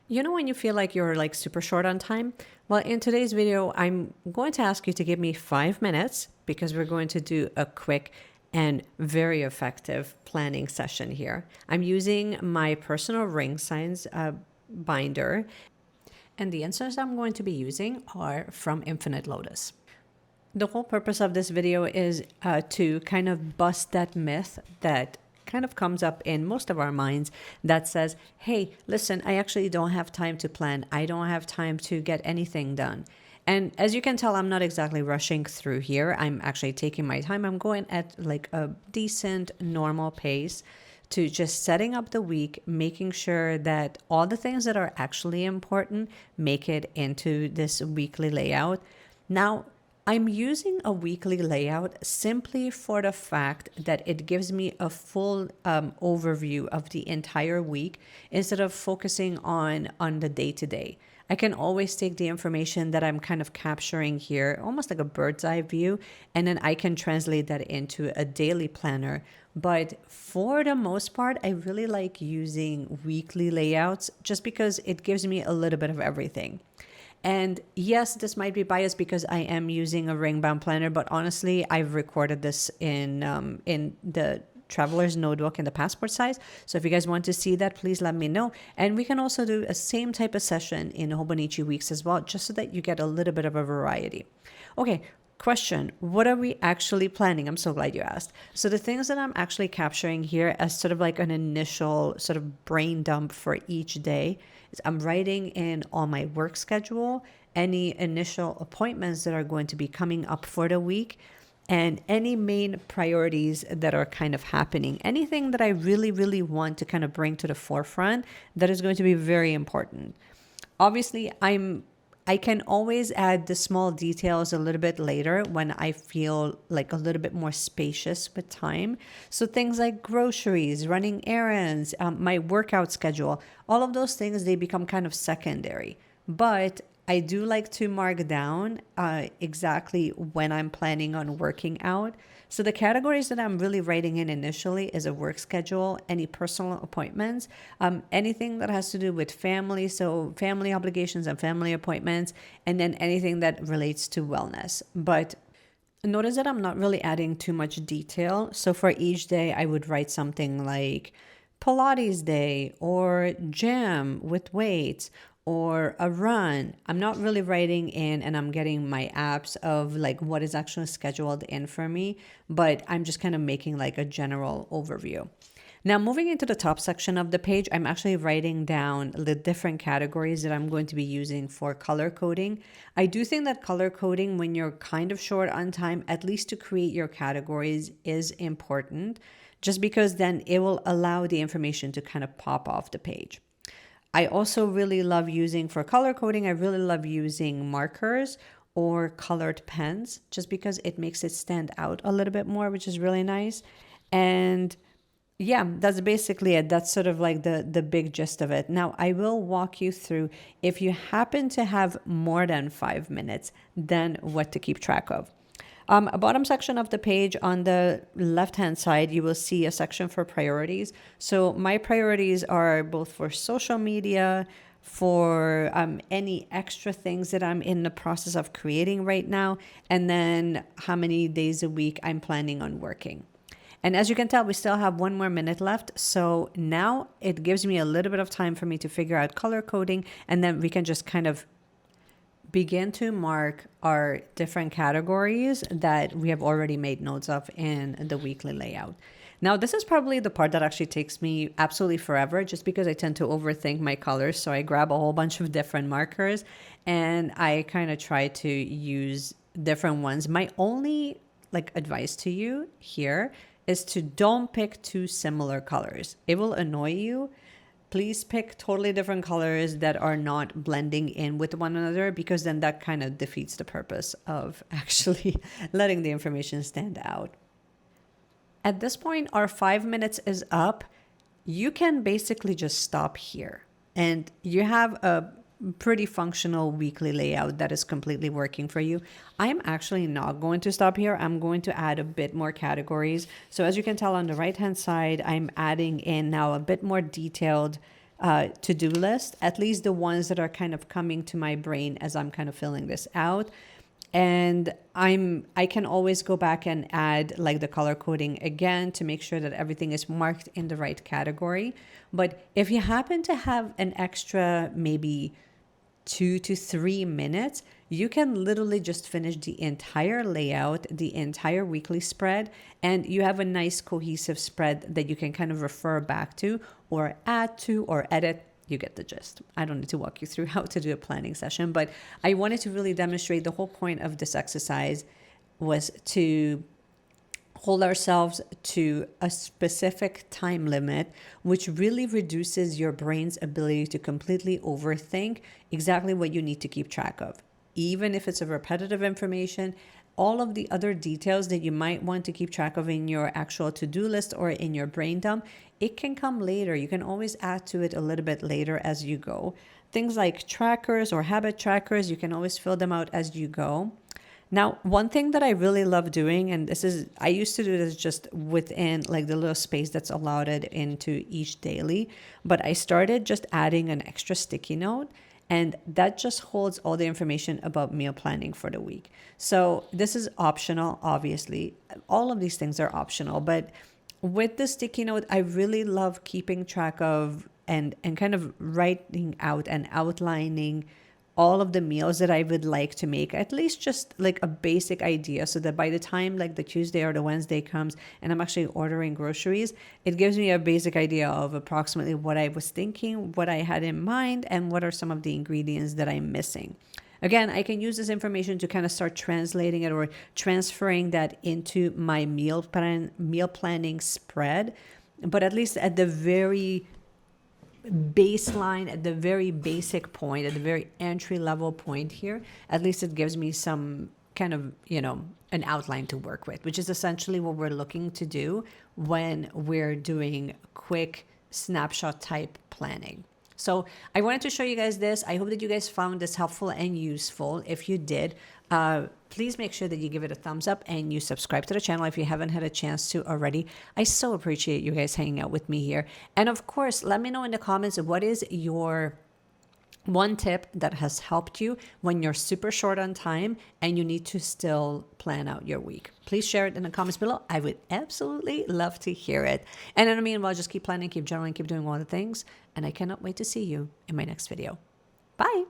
You know when you feel like you're like super short on time? Well, in today's video, I'm going to ask you to give me 5 minutes because we're going to do a quick and very effective planning session here. I'm using my personal ring signs binder, and the instruments I'm going to be using are from Infinite Lotus. The whole purpose of this video is to kind of bust that myth that kind of comes up in most of our minds that says, hey, listen, I actually don't have time to plan. I don't have time to get anything done. And as you can tell, I'm not exactly rushing through here. I'm actually taking my time. I'm going at like a decent, normal pace to just setting up the week, making sure that all the things that are actually important make it into this weekly layout. Now, I'm using a weekly layout simply for the fact that it gives me a full overview of the entire week instead of focusing on the day-to-day. I can always take the information that I'm kind of capturing here, almost like a bird's eye view, and then I can translate that into a daily planner. But for the most part, I really like using weekly layouts just because it gives me a little bit of everything. And yes, this might be biased because I am using a ring bound planner, but honestly, I've recorded this in the traveler's notebook in the passport size. So if you guys want to see that, please let me know. And we can also do a same type of session in Hobonichi weeks as well, just so that you get a little bit of a variety. Okay. Question, what are we actually planning? I'm so glad you asked. So the things that I'm actually capturing here as sort of like an initial sort of brain dump for each day is I'm writing in on my work schedule, any initial appointments that are going to be coming up for the week, and any main priorities that are kind of happening. Anything that I really, really want to kind of bring to the forefront that is going to be very important. Obviously, I can always add the small details a little bit later when I feel like a little bit more spacious with time. So things like groceries, running errands, my workout schedule, all of those things, they become kind of secondary. But I do like to mark down exactly when I'm planning on working out. So the categories that I'm really writing in initially is a work schedule, any personal appointments, anything that has to do with family, so family obligations and family appointments, and then anything that relates to wellness. But notice that I'm not really adding too much detail. So for each day, I would write something like Pilates day or gym with weights or a run. I'm not really writing in and I'm getting my apps of like what is actually scheduled in for me, but I'm just kind of making like a general overview. Now, moving into the top section of the page, I'm actually writing down the different categories that I'm going to be using for color coding. I do think that color coding, when you're kind of short on time, at least to create your categories, is important, just because then it will allow the information to kind of pop off the page. I also really love using, for color coding, I really love using markers or colored pens just because it makes it stand out a little bit more, which is really nice. And yeah, that's basically it. That's sort of like the big gist of it. Now, I will walk you through, if you happen to have more than 5 minutes, then what to keep track of. Bottom section of the page on the left-hand side, you will see a section for priorities. So my priorities are both for social media, for any extra things that I'm in the process of creating right now, and then how many days a week I'm planning on working. And as you can tell, we still have 1 more minute left. So now it gives me a little bit of time for me to figure out color coding, and then we can just kind of begin to mark our different categories that we have already made notes of in the weekly layout. Now, this is probably the part that actually takes me absolutely forever just because I tend to overthink my colors. So I grab a whole bunch of different markers and I kind of try to use different ones. My only like advice to you here is to don't pick two similar colors. It will annoy you. Please pick totally different colors that are not blending in with one another, because then that kind of defeats the purpose of actually letting the information stand out. At this point, our 5 minutes is up. You can basically just stop here and you have a pretty functional weekly layout that is completely working for you. I'm actually not going to stop here. I'm going to add a bit more categories. So as you can tell on the right hand side, I'm adding in now a bit more detailed to-do list, at least the ones that are kind of coming to my brain as I'm kind of filling this out. And I can always go back and add like the color coding again to make sure that everything is marked in the right category. But if you happen to have an extra maybe 2 to 3 minutes, you can literally just finish the entire layout, the entire weekly spread, and you have a nice cohesive spread that you can kind of refer back to or add to or edit. You get the gist. I don't need to walk you through how to do a planning session, but I wanted to really demonstrate the whole point of this exercise was to hold ourselves to a specific time limit, which really reduces your brain's ability to completely overthink exactly what you need to keep track of. Even if it's a repetitive information, all of the other details that you might want to keep track of in your actual to-do list or in your brain dump, it can come later. You can always add to it a little bit later as you go. Things like trackers or habit trackers, you can always fill them out as you go. Now, one thing that I really love doing, and I used to do this just within like the little space that's allotted into each daily, but I started just adding an extra sticky note, and that just holds all the information about meal planning for the week. So this is optional, obviously. All of these things are optional, but with the sticky note, I really love keeping track of and kind of writing out and outlining all of the meals that I would like to make, at least just like a basic idea, so that by the time like the Tuesday or the Wednesday comes and I'm actually ordering groceries, it gives me a basic idea of approximately what I was thinking, what I had in mind, and what are some of the ingredients that I'm missing. Again, I can use this information to kind of start translating it or transferring that into my meal planning spread. But at least at the very baseline, at the very basic point, at the very entry level point here, at least it gives me some kind of, an outline to work with, which is essentially what we're looking to do when we're doing quick snapshot type planning. So I wanted to show you guys this. I hope that you guys found this helpful and useful. If you did, please make sure that you give it a thumbs up and you subscribe to the channel if you haven't had a chance to already. I so appreciate you guys hanging out with me here. And of course, let me know in the comments, what is your one tip that has helped you when you're super short on time and you need to still plan out your week? Please share it in the comments below. I would absolutely love to hear it. And in the meanwhile, just keep planning, keep journaling, keep doing all the things. And I cannot wait to see you in my next video. Bye.